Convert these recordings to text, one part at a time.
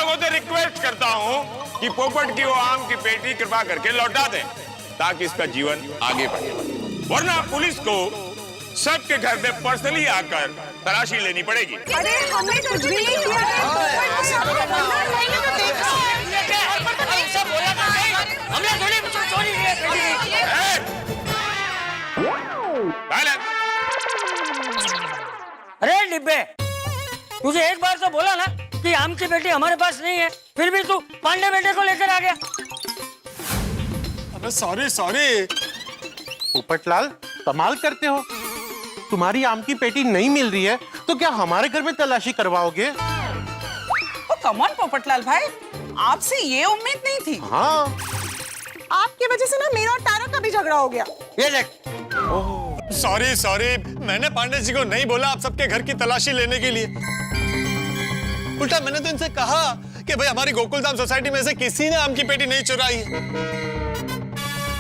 लोगों से रिक्वेस्ट करता हूँ कि पोपट की वो आम की पेटी कृपा करके लौटा दें ताकि इसका जीवन आगे बढ़े, वरना पुलिस को सबके घर में पर्सनली आकर तलाशी लेनी पड़ेगी। अरे हमने कुछ भी नहीं किया है। अरे डिब्बे, तुझे एक बार तो बोला ना कि आम की पेटी हमारे पास नहीं है, फिर भी तू पांडे बेटे को लेकर आ गया। अबे सॉरी। पोपटलाल, कमाल करते हो। तुम्हारी आम की पेटी नहीं मिल रही है तो क्या हमारे घर में तलाशी करवाओगे? कम ऑन पोपटलाल भाई, आपसे ये उम्मीद नहीं थी। हाँ, आपकी वजह से ना मेरा और तारा का भी झगड़ा हो गया। ये देख, सॉरी, मैंने पांडे जी को नहीं बोला आप सबके घर की तलाशी लेने के लिए। उल्टा मैंने तो इनसे कहा कि भाई हमारी गोकुलधाम सोसाइटी में से किसी ने आम की पेटी नहीं चुराई है।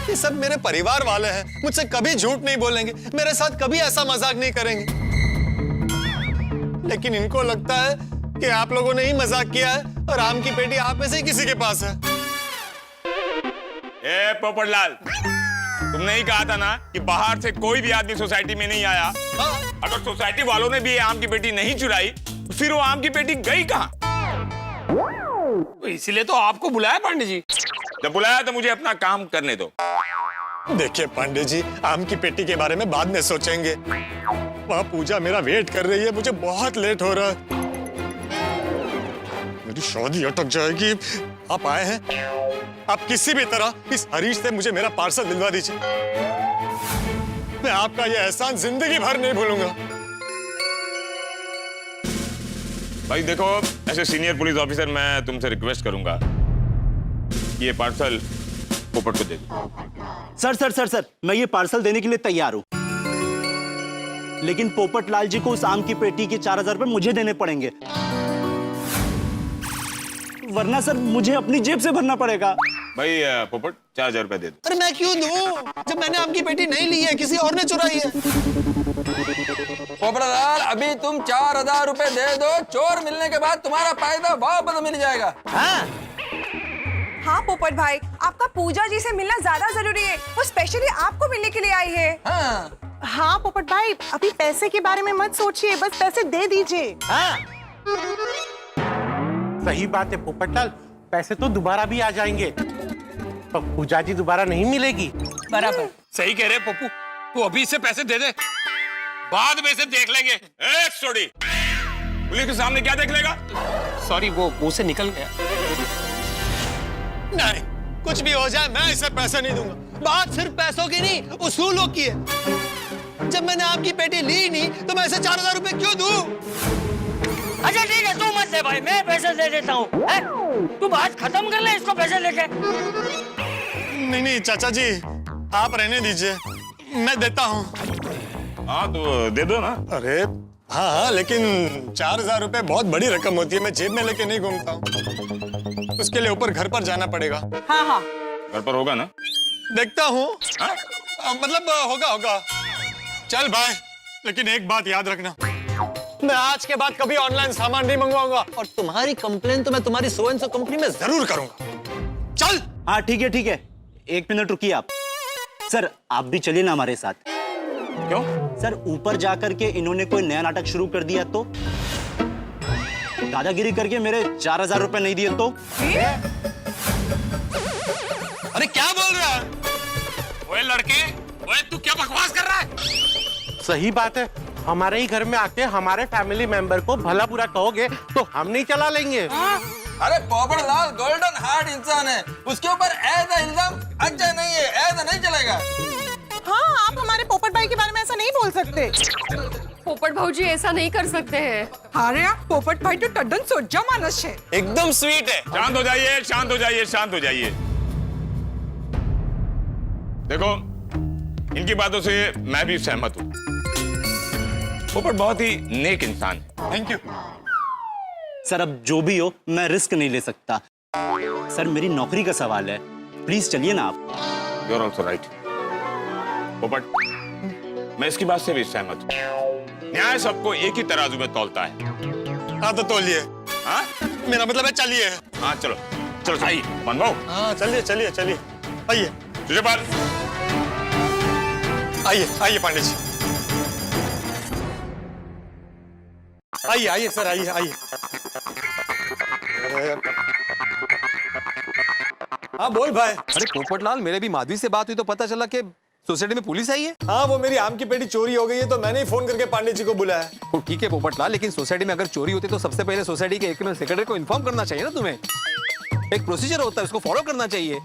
ये सब मेरे परिवार वाले हैं, मुझसे कभी झूठ नहीं बोलेंगे, मेरे साथ कभी ऐसा मजाक नहीं करेंगे। लेकिन इनको लगता है कि आप लोगों ने ही मजाक किया है और आम की पेटी आप में से ही किसी के पास है। ए पोपटलाल, तुमने ही कहा था ना कि बाहर से कोई भी आदमी सोसाइटी में नहीं आया। अगर सोसाइटी वालों ने भी ये आम की पेटी नहीं चुराई तो फिर वो आम की पेटी गई कहाँ? इसीलिए तो आपको बुलाया पांडे जी। जब बुलाया तो मुझे अपना काम करने दो। देखिए पांडे जी, आम की पेटी के बारे में बाद में सोचेंगे। वहाँ पूजा मेरा वेट कर रही है, मुझे बहुत लेट हो रहा है। मेरी शादी अटक जाएगी। आप आए हैं, आप किसी भी तरह इस हरीश से मुझे मेरा पार्सल दिलवा दीजिए। मैं आपका ये एहसान जिंदगी भर नहीं भूलूंगा। भाई देखो, ऐसे सीनियर पुलिस ऑफिसर मैं तुमसे रिक्वेस्ट करूंगा कि ये पार्सल पोपट को दे दो। सर, मैं ये पार्सल देने के लिए तैयार हूँ, लेकिन पोपट लाल जी को उस आम की पेटी के 4000 रुपए मुझे देने पड़ेंगे, वरना सर मुझे अपनी जेब से भरना पड़ेगा। भाई पोपट 4000 रुपए दे दो। अरे मैं क्यों दूं, जब मैंने आम की पेटी नहीं ली है, किसी और ने चुराई है। पोपटलाल, अभी तुम 4000 रुपए दे दो, चोर मिलने के बाद तुम्हारा फायदा वापस मिल जाएगा। हाँ पोपट भाई, आपका पूजा जी से मिलना ज्यादा जरूरी है। वो स्पेशली आपको मिलने के लिए आई है। हाँ पोपट भाई, अभी पैसे के बारे में मत सोचिए, बस पैसे दे दीजिए। सही बात है पोपटलाल, पैसे तो दोबारा भी आ जाएंगे, तो पूजा जी दोबारा नहीं मिलेगी। बराबर सही कह रहे पप्पू, तू अभी से पैसे दे दे, बाद में से देख लेंगे। छोड़ी, पुलिस के सामने क्या देख लेगा? सॉरी, वो मुंह से निकल गया। नहीं, कुछ भी हो जाए मैं इसे पैसे नहीं दूंगा। बात सिर्फ पैसों की नहीं, उसूलों की है। जब मैंने आपकी पेटी ली नहीं तो मैं इसे 4000 रुपए क्यों दूं? अच्छा ठीक है, तू मत दे भाई, मैं पैसे दे देता हूँ। तू बात खत्म कर ले इसको पैसे लेके। नहीं चाचा जी, आप रहने दीजिए, मैं देता हूँ। हाँ तो दे दो ना। अरे हाँ, लेकिन 4000 रुपए बहुत बड़ी रकम होती है, मैं जेब में लेके नहीं घूमता हूँ। उसके लिए ऊपर घर पर जाना पड़ेगा। हाँ। घर पर होगा ना? देखता हूँ। मतलब होगा। चल भाई, लेकिन एक बात याद रखना, मैं आज के बाद कभी ऑनलाइन सामान नहीं मंगवाऊंगा और तुम्हारी कंप्लेन तो मैं तुम्हारी सो एंड सो कंपनी में जरूर करूंगा। चल। हाँ ठीक है, 1 मिनट रुकिए आप। सर आप भी चलिए ना हमारे साथ। क्यों? सर ऊपर जाकर के इन्होंने कोई नया नाटक शुरू कर दिया तो, दादागिरी करके मेरे 4000 रुपए नहीं दिए तो। अरे क्या बोल रहा है? ओए लड़के, ओए तू क्या बकवास कर रहा है? सही बात है, हमारे ही घर में आके हमारे फैमिली मेंबर को भला बुरा कहोगे तो हम नहीं चला लेंगे। अरे पोपटलाल गोल्डन हार्ट इंसान है, उसके ऊपर ऐसा इल्जाम अच्छा नहीं है, ऐसा नहीं चलेगा। हाँ, आप हमारे पोपट भाई के बारे में ऐसा नहीं बोल सकते। पोपट भाऊजी ऐसा नहीं कर सकते हैं। अरे पोपट भाई तो टड्डन सोचा मानस है, एकदम स्वीट है। शांत हो जाइए। देखो, इनकी बातों से मैं भी सहमत हूँ। पोपट बहुत ही नेक इंसान है। Thank you. सर अब जो भी हो, मैं रिस्क नहीं ले सकता। सर मेरी नौकरी का सवाल है, प्लीज चलिए ना आप। You are also right. Popat, मैं इसकी बात से भी सहमत हूँ। न्याय सबको एक ही तराजू में तौलता है। हाँ तो तोलिए। हाँ? मेरा मतलब है चलिए। हाँ चलो चलो सही मनमो हाँ चलिए चलिए चलिए, आइए तुझे बाल आइए आइए पांडे जी, आइए आइए सर, आइए आइए। हाँ बोल भाई। अरे पोपटलाल, मेरे भी माधवी से बात हुई तो पता चला कि सोसाइटी में पुलिस आई है। हाँ वो मेरी आम की पेटी चोरी हो गई है तो मैंने ही फोन करके पांडे जी को बुलाया। तो ठीक है पोपटलाल, लेकिन सोसाइटी में अगर चोरी होती तो सबसे पहले सोसाइटी के एक सेक्रेटरी को इन्फॉर्म करना चाहिए ना तुम्हें। एक प्रोसीजर होता है, उसको फॉलो करना चाहिए।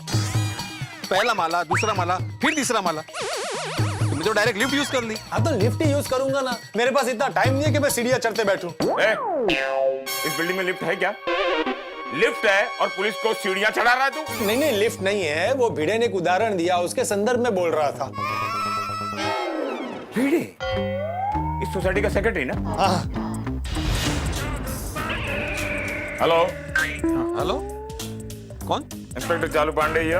पहला माला, दूसरा माला, फिर तीसरा माला। तुमने तो डायरेक्ट लिफ्ट यूज कर ली। हाँ तो लिफ्ट ही यूज करूंगा ना, मेरे पास इतना टाइम नहीं है कि मैं सीढ़ियां चढ़ते बैठूं। इस बिल्डिंग में लिफ्ट है क्या? लिफ्ट है और पुलिस को सीढ़ियां चढ़ा रहा है तू? नहीं नहीं लिफ्ट नहीं है, वो भिड़े ने एक उदाहरण दिया, उसके संदर्भ में बोल रहा था। भिड़े इस सोसाइटी का सेक्रेटरी ना? हाँ। हेलो हेलो, कौन? इंस्पेक्टर चालू पांडे ये।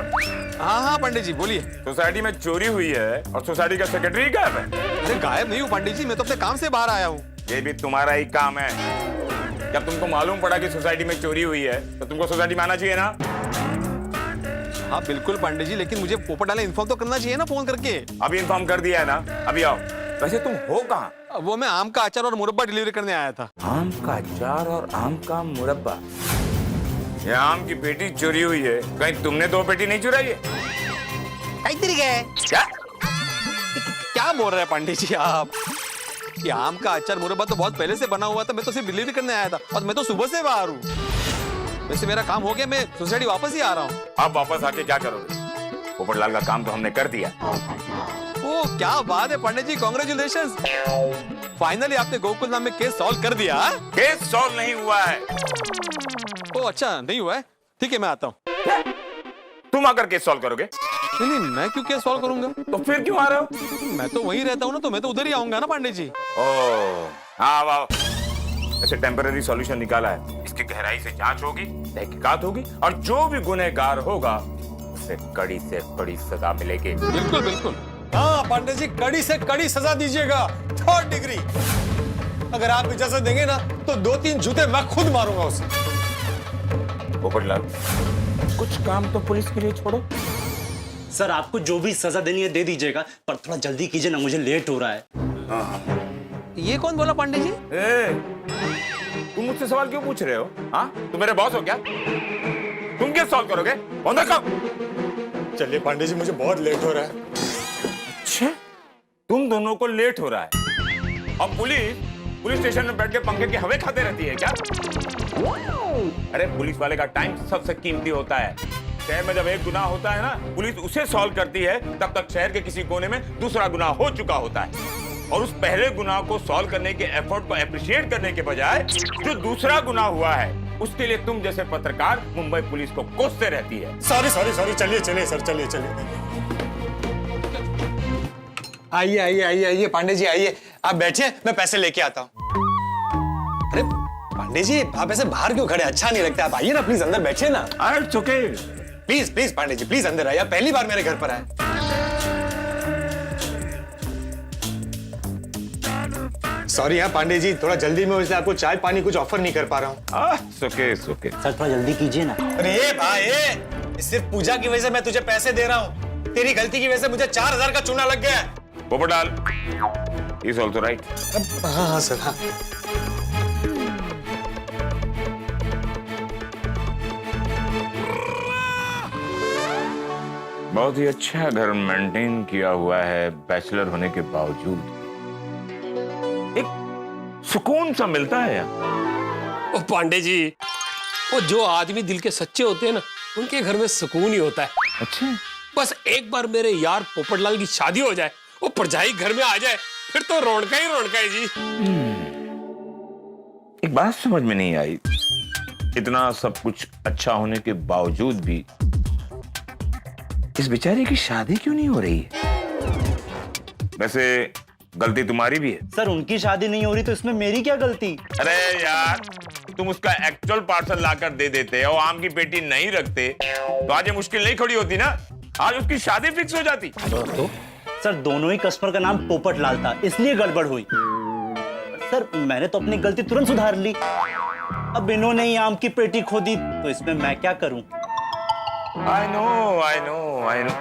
हाँ हाँ पंडित जी बोलिए। सोसाइटी में चोरी हुई है और सोसाइटी का सेक्रेटरी गायब है। अरे गायब नहीं हूँ पंडित जी, मैं तो अपने काम से बाहर आया हूँ। ये भी तुम्हारा ही काम है। जब तुमको मालूम पड़ा कि सोसाइटी में चोरी हुई है तो तुमको सोसाइटी में आना चाहिए ना? हाँ बिल्कुल पंडित जी, लेकिन मुझे पोपटलाल इन्फॉर्म तो करना चाहिए ना फोन करके। अभी इन्फॉर्म कर दिया है ना, अभी आओ। वैसे तुम हो कहाँ? वो मैं आम का अचार और मुरब्बा डिलीवरी करने आया था। आम का अचार और आम का मुरब्बा। ये आम की पेटी चोरी हुई है, कहीं तुमने दो पेटी नहीं चुराई है? क्या? क्या बोल रहे हैं पंडित जी आप? ये आम का अचार मुरब्बा तो बहुत पहले से बना हुआ था, मैं तो सिर्फ डिलीवरी करने आया था और मैं तो सुबह से बाहर हूँ। वैसे मेरा काम हो गया, मैं सोसाइटी वापस ही आ रहा हूँ। आप वापस आके क्या करोगे? पोपटलाल का काम तो हमने कर दिया। ओ क्या बात है पंडित जी, कॉन्ग्रेचुलेशन। फाइनली आपने गोकुल नाम में केस सॉल्व कर दिया। केस सॉल्व नहीं हुआ है। ओ अच्छा नहीं हुआ है, ठीक है मैं आता हूँ। तुम आकर केस सॉल्व करोगे? नहीं नहीं, मैं क्यों केस सॉल्व करूंगा? तो फिर क्यों आ रहे हो? मैं तो वहीं रहता हूँ ना, तो मैं तो उधर ही आऊंगा ना पंडित जी। ओह हाँ वाह, ऐसे टेम्पररी सॉल्यूशन निकाला है। इसकी गहराई से जांच होगी, तहकीकात होगी और जो भी गुनहगार होगा उसे कड़ी से कड़ी सजा मिलेगी। बिल्कुल बिल्कुल। हाँ पांडे जी, कड़ी से कड़ी सजा दीजिएगा, 3rd डिग्री। अगर आप इजाजत देंगे ना तो 2-3 जूते मैं खुद मारूंगा उसे। पोपटलाल, कुछ काम तो पुलिस के लिए छोड़ो। सर आपको जो भी सजा देनी है दे दीजिएगा, पर थोड़ा जल्दी कीजिए ना, मुझे लेट हो रहा है। ये कौन बोला पंडित जी? तुम मुझसे सवाल क्यों पूछ रहे हो? हाँ तुम मेरे बॉस हो क्या? तुम क्या सॉल्व करोगे? चलिए पांडे जी, मुझे बहुत लेट हो रहा है। अच्छा, तुम दोनों को लेट हो रहा है और पुलिस स्टेशन में बैठ के पंखे की हवा खाते रहती है क्या? अरे पुलिस वाले का टाइम सबसे कीमती होता है। शहर में जब एक गुनाह होता है ना, पुलिस उसे सॉल्व करती है, तब तक शहर के किसी कोने में दूसरा गुनाह हो चुका होता है। और उस पहले गुनाह को सॉल्व करने के एफर्ट को अप्रिशिएट करने के बजाय जो दूसरा गुनाह हुआ है उसके लिए तुम जैसे पत्रकार मुंबई पुलिस को कोसते रहती है। सॉरी सॉरी सॉरी, चलिए चलिए सर, चलिए चलिए। आइए आइए आइए आइए पांडे जी आइए, आप बैठिए, मैं पैसे लेके आता हूँ। अरे पांडे जी, आप ऐसे बाहर क्यों खड़े? अच्छा नहीं लगता। आप आइए ना प्लीज, अंदर बैठिए ना। It's okay. Please please Pandey ji, please अंदर आइए, पहली बार मेरे घर पर आए। सॉरी हाँ पांडे जी, थोड़ा जल्दी में, इसलिए आपको चाय पानी कुछ ऑफर नहीं कर पा रहा हूँ। ओके। सर थोड़ा जल्दी कीजिए ना। अरे भाई, सिर्फ पूजा की वजह से मैं तुझे पैसे दे रहा हूँ, तेरी गलती की वजह से मुझे 4000 का चूना लग गया है। Popatlal, is also right. हाँ हाँ सर, हाँ। बहुत ही अच्छा घर मेंटेन किया हुआ है, बैचलर होने के बावजूद। एक सुकून सा मिलता है यार। ओ पांडे जी, वो जो आदमी दिल के सच्चे होते हैं ना, उनके घर में सुकून ही होता है। अच्छा, बस एक बार मेरे यार पोपटलाल की शादी हो जाए, वो परजाई घर में आ जाए, फिर तो रौनका ही रौनका है जी। एक बात समझ में नहीं आई, इतना सब कुछ अच्छा होने के बावजूद भी इस बेचारे की शादी क्यों नहीं हो रही है? वैसे गलती तुम्हारी भी है। सर उनकी शादी नहीं हो रही तो इसमें मेरी क्या गलती? अरे यार, तुम उसका एक्चुअल पार्सल लाकर दे देते और आम की पेटी नहीं रखते तो आज ये मुश्किल नहीं खड़ी होती ना, आज उसकी शादी फिक्स हो जाती। तो सर दोनों ही कस्टमर का नाम पोपटलाल था, इसलिए गड़बड़ हुई। सर मैंने तो अपनी गलती तुरंत सुधार ली। अब इन्होंने ही आम की पेटी खो दी तो इसमें मैं क्या करूं? I know I know I know.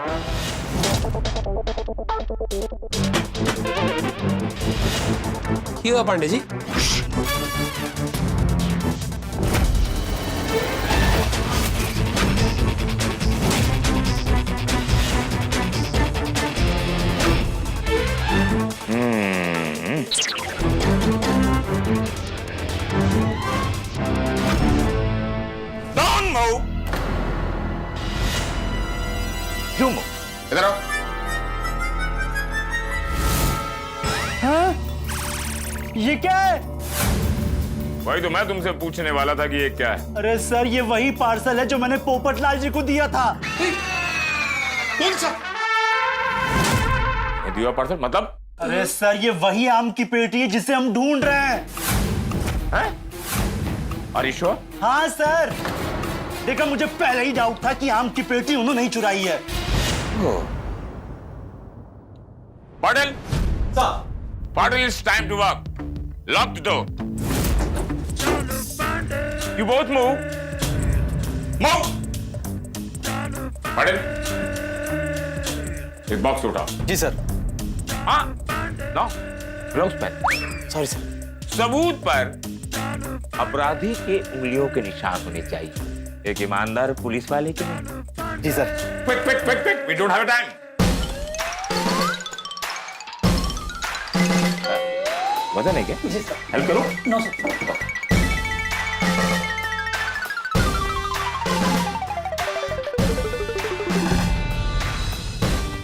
क्यों हुआ Pandey ji? Don't move. You move. इधर आओ। ये क्या है? वही तो मैं तुमसे पूछने वाला था कि ये क्या है। अरे सर, ये वही पार्सल है जो मैंने पोपटलाल जी को दिया था। ये दिया पार्सल मतलब? अरे सर, ये वही आम की पेटी है जिसे हम ढूंढ रहे हैं। हैं? Are you sure? हाँ सर, देखा, मुझे पहले ही डाउट था कि आम की पेटी उन्होंने नहीं चुराई है। Patil, Patil, it's time to work. Lock the door. You both move. Move. Patil, एक बॉक्स उठाओ। जी सर। हाँ, नो, ग्लव्स पहन। Sorry sir. सबूत पर अपराधी के उंगलियों के निशान होने चाहिए, एक ईमानदार पुलिस वाले के नहीं। जी sir. Quick, quick, quick, quick. We don't have time. मजा नहीं क्या? जी सर। हेल्प करो? No sir.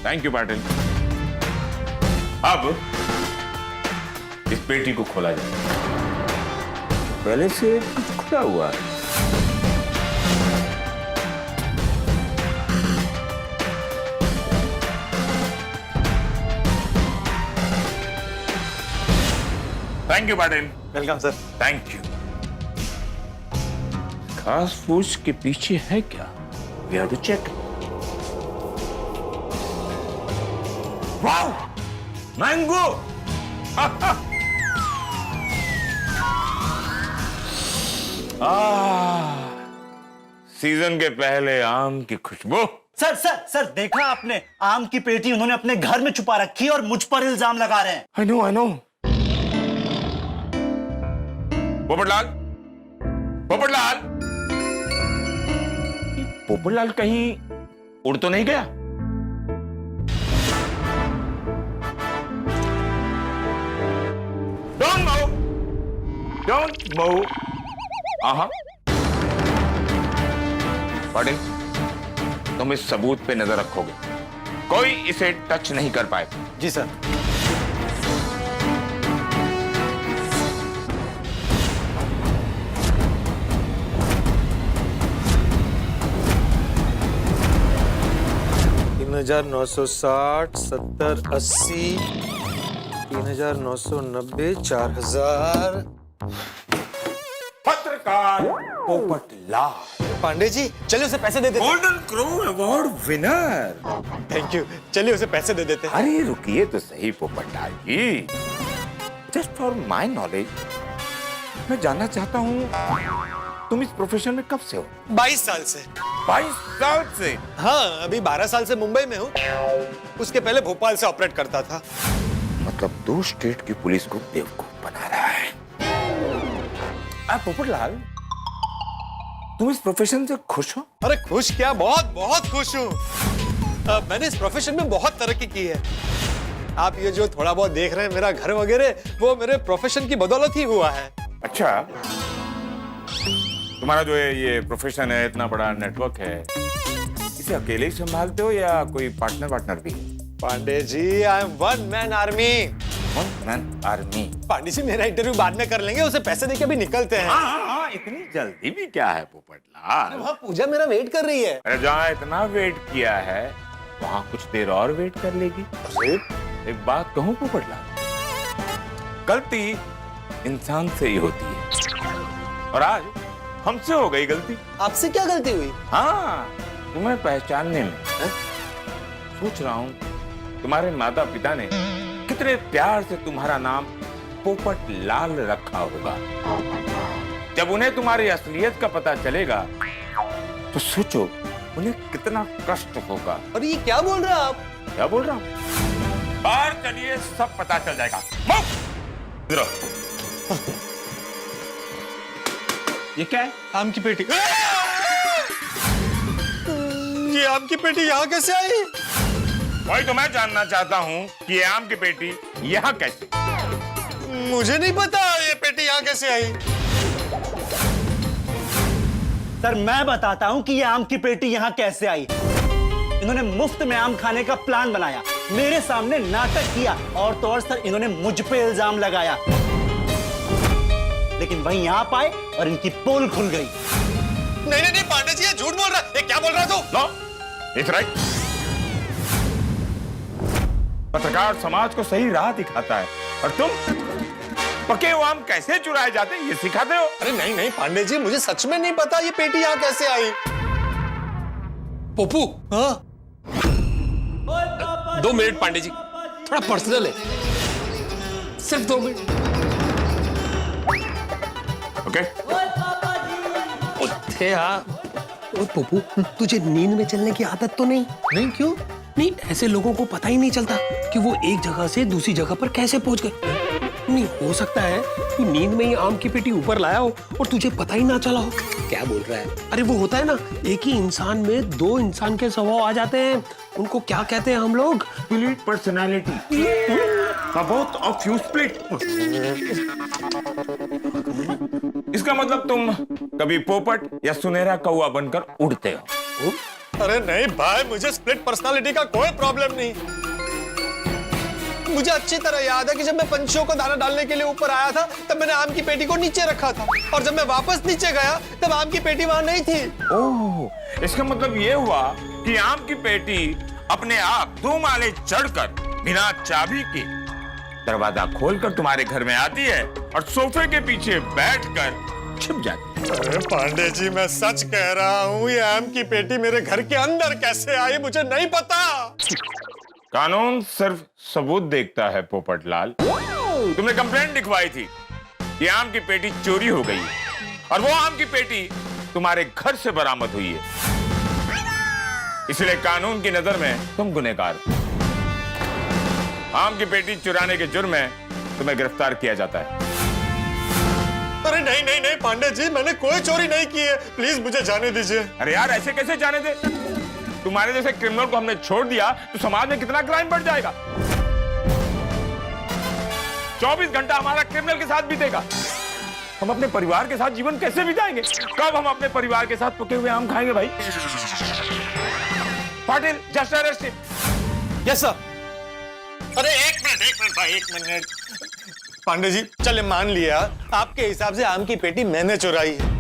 Thank you Patil. अब इस पेटी को खोला जाए। पहले से कुछ खुला हुआ है। Thank you Patil. Welcome sir. Thank you. खास फूस के पीछे है क्या? We have to check. Wow, mango. Season के पहले आम की खुशबू। सर सर सर, देखा आपने? आम की पेटी उन्होंने अपने घर में छुपा रखी है और मुझ पर इल्जाम लगा रहे हैं। I know I know. Popatlal, Popatlal, Popatlal कहीं उड़ तो नहीं गया? Don't move, don't move. Patil, तुम इस सबूत पे नजर रखोगे, कोई इसे टच नहीं कर पाए। जी सर। हजार 960, 70, 80, 3990, 4000। पत्रकार पोपटलाल। पांडे जी, चलिए उसे पैसे दे देते। Golden crow award winner. Thank you, चलिए उसे पैसे दे देते। अरे रुकिए तो सही पोपटलाल जी, जस्ट फॉर माय नॉलेज मैं जानना चाहता हूँ तुम इस प्रोफेशन में कब से हो? 22 साल से। 22 साल से? हाँ, अभी 12 साल से मुंबई में हूँ। उसके पहले भोपाल से ऑपरेट करता था। मतलब 2 स्टेट की पुलिस को बेवकूफ बना रहा है। पोपटलाल, तुम इस प्रोफेशन से खुश हो? अरे खुश क्या, बहुत बहुत खुश हूँ। मैंने इस प्रोफेशन में बहुत तरक्की की है। आप ये जो थोड़ा बहुत देख रहे हैं मेरा घर वगैरह, वो मेरे प्रोफेशन की बदौलत ही हुआ है। अच्छा, तुम्हारा जो है ये प्रोफेशन है, इतना बड़ा नेटवर्क है, इसे अकेले ही संभालते हो या कोई पार्टनर भी है? Pandey ji, I am one man army. One man army? Pandey ji, मेरा इंटरव्यू बाद में कर लेंगे, उसे पैसे देके भी निकलते हैं। हाँ, इतनी जल्दी भी क्या है पोपटलाल? वहाँ पूजा मेरा वेट कर रही है। अरे जहाँ इतना वेट किया है वहाँ कुछ देर और वेट कर लेगी। एक बात कहूँ पोपटलाल, गलती इंसान से ही होती है और आज हमसे हो गई गलती। आपसे क्या गलती हुई? हाँ, तुम्हें पहचानने में सोच रहा हूँ तुम्हारे माता पिता ने कितने प्यार से तुम्हारा नाम पोपटलाल रखा होगा। जब उन्हें तुम्हारी असलियत का पता चलेगा तो सोचो उन्हें कितना कष्ट होगा। अरे ये क्या बोल रहे हैं आप? क्या बोल रहा हूं? और चलिए सब पता चल जाएगा। इधर आओ। ये क्या है? आम की पेटी। ये आम की पेटी यहाँ कैसे आई? वही तो मैं जानना चाहता हूँ कि ये आम की पेटी यहाँ कैसे? मुझे नहीं पता ये पेटी यहाँ कैसे आई। सर मैं बताता हूं कि ये आम की पेटी यहां कैसे आई। इन्होंने मुफ्त में आम खाने का प्लान बनाया, मेरे सामने नाटक किया और तो और सर इन्होंने मुझ पे इल्जाम लगाया, लेकिन वहीं आप आए और इनकी पोल खुल गई। नहीं नहीं नहीं पांडे जी, ये झूठ बोल रहा है। ये क्या बोल रहा है तू? No, it's right. पत्रकार समाज को सही राह दिखाता है और तुम पके हुए आम कैसे चुराए जाते हैं ये सिखाते हो। अरे नहीं नहीं पांडे जी, मुझे सच में नहीं पता ये पेटी यहाँ कैसे आई। पप्पू हाँ? 2 मिनट पांडे जी, थोड़ा पर्सनल है, सिर्फ 2 मिनट। ओके? थे हाँ। और पप्पू, तुझे नींद में चलने की आदत तो नहीं? नहीं क्यों? नहीं, ऐसे लोगों को पता ही नहीं चलता कि वो एक जगह से दूसरी जगह पर कैसे पहुंच गए। नहीं हो सकता है कि नींद में ही आम की पेटी ऊपर लाया हो और तुझे पता ही ना चला हो। क्या बोल रहा है? अरे वो होता है ना, एक ही इंसान में 2 इंसान के स्वभाव आ जाते हैं, उनको क्या कहते हैं हम लोग? Split personality. Both of you split. इसका मतलब तुम कभी पोपट या सुनहरा कौवा बनकर उड़ते हो। अरे नहीं भाई, मुझे स्प्लिट पर्सनालिटी का कोई प्रॉब्लम नहीं। मुझे अच्छी तरह याद है कि जब मैं पंछियों को दाना डालने के लिए ऊपर आया था तब मैंने आम की पेटी को नीचे रखा था, और जब मैं वापस नीचे गया तब आम की पेटी वहां नहीं थी। ओह, इसका मतलब ये हुआ कि आम की पेटी अपने आप 2 माले चढ़कर बिना चाबी के दरवाजा खोलकर तुम्हारे घर में आती है और सोफे के पीछे बैठकर छिप जाती है। अरे पांडे जी, मैं सच कह रहा हूँ, ये आम की पेटी मेरे घर के अंदर कैसे आई मुझे नहीं पता। कानून सिर्फ सबूत देखता है पोपटलाल। तुमने कंप्लेंट लिखवाई थी कि आम की पेटी चोरी हो गई और वो आम की पेटी तुम्हारे घर से बरामद हुई है, इसलिए कानून की नजर में तुम गुनहगार। आम की पेटी चुराने के जुर्म में तुम्हें गिरफ्तार किया जाता है। अरे नहीं नहीं नहीं पांडे जी, मैंने कोई चोरी नहीं की है, प्लीज मुझे जाने दीजिए। अरे यार, ऐसे कैसे जाने दे? तुम्हारे जैसे क्रिमिनल को हमने छोड़ दिया तो समाज में कितना क्राइम बढ़ जाएगा। 24 घंटा हमारा क्रिमिनल के साथ बीतेगा, हम अपने परिवार के साथ जीवन कैसे बिताएंगे? कब हम अपने परिवार के साथ पके हुए आम खाएंगे भाई? Patil, just arrest him. Yes sir. अरे एक मिनट भाई, 1 मिनट। पांडे जी चले मान लिया आपके हिसाब से आम की पेटी मैंने चुराई है,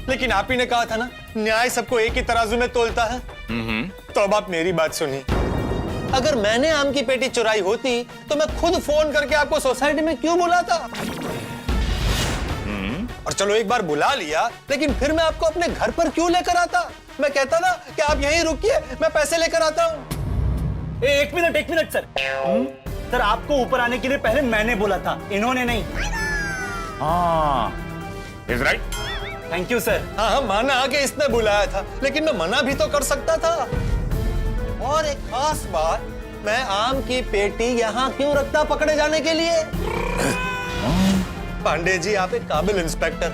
लेकिन आप ही ने कहा था ना न्याय सबको एक ही तराजू में तोलता है। तो अब आप मेरी बात सुनिए, अगर मैंने आम की पेटी चुराई होती तो मैं खुद फोन करके आपको सोसाइटी में क्यों बुलाता? और चलो एक बार बुला लिया, लेकिन फिर मैं आपको अपने घर पर क्यों लेकर आता? मैं कहता ना कि आप यहीं रुकिए, मैं पैसे लेकर आता हूँ। एक मिनट सर। सर आपको ऊपर आने के लिए पहले मैंने बोला था, इन्होंने नहीं। हाँ, is right. Thank you sir. हाँ माना कि इसने बुलाया था, लेकिन मैं मना भी तो कर सकता था। और एक खास बात, मैं आम की पेटी यहाँ क्यों रखता पकड़े जाने के लिए? पांडे जी आप एक काबिल इंस्पेक्टर,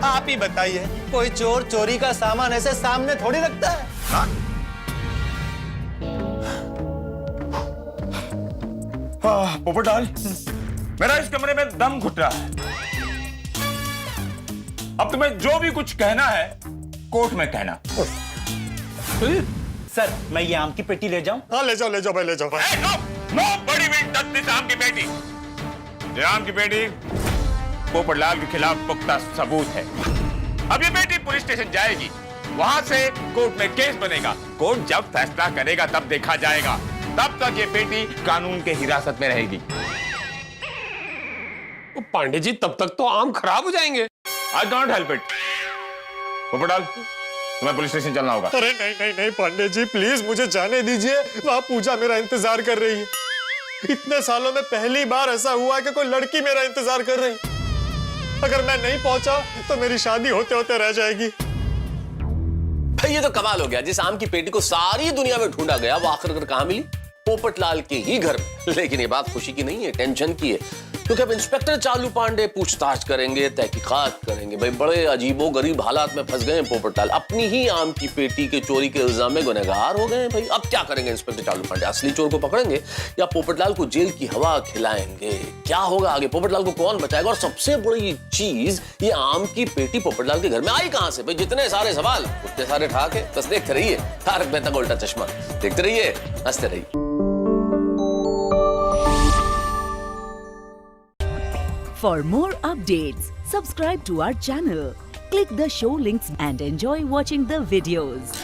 आप ही बताइए, कोई चोर चोरी का सामान ऐसे सामने थोड़ी रखता है? पोपटलाल, मेरा इस कमरे में दम घुट रहा है। अब तुम्हें जो भी कुछ कहना है कोर्ट में कहना। सर मैं ये आम की पेटी ले जाऊं? हाँ ले जाओ भाई, ले जाओ भाई। Nobody will touch this आम की पेटी। ये आम की पेटी पोपटलाल के खिलाफ पुख्ता सबूत है। अब ये पेटी पुलिस स्टेशन जाएगी, वहां से कोर्ट में केस बनेगा। कोर्ट जब फैसला करेगा तब देखा जाएगा, तब तक ये पेटी कानून के हिरासत में रहेगी। पांडे जी तब तक तो आम खराब हो जाएंगे। I can't help it। Popatlal, तुम्हें पुलिस स्टेशन चलना होगा। अरे नहीं पांडे जी प्लीज मुझे जाने दीजिए, वहां पूजा मेरा इंतजार कर रही है। इतने सालों में पहली बार ऐसा हुआ कि कोई लड़की मेरा इंतजार कर रही। अगर मैं नहीं पहुंचा तो मेरी शादी होते होते रह जाएगी। भाई ये तो कमाल हो गया, जिस आम की पेटी को सारी दुनिया में ढूंढा गया वो आखिर कहां मिली? पोपटलाल के ही घर में। लेकिन ये बात खुशी की नहीं है, टेंशन की है, क्योंकि अब इंस्पेक्टर चालू पांडे पूछताछ करेंगे, तहकीकात करेंगे। भाई बड़े अजीबो गरीब हालात में फंस गए हैं पोपटलाल, अपनी ही आम की पेटी के चोरी के इल्जाम में गुनहगार हो गए हैं। भाई अब क्या करेंगे इंस्पेक्टर चालू पांडे? असली चोर को पकड़ेंगे या पोपटलाल को जेल की हवा खिलाएंगे? क्या होगा आगे? पोपटलाल को कौन बचाएगा? और सबसे बड़ी चीज, ये आम की पेटी पोपटलाल के घर में आई कहां से? भाई जितने सारे सवाल उतने सारे ठाके। बस देखते रहिए तारक मेहता का उल्टा चश्मा, देखते रहिए, हंसते रहिए। For more updates, subscribe to our channel, click the show links and enjoy watching the videos.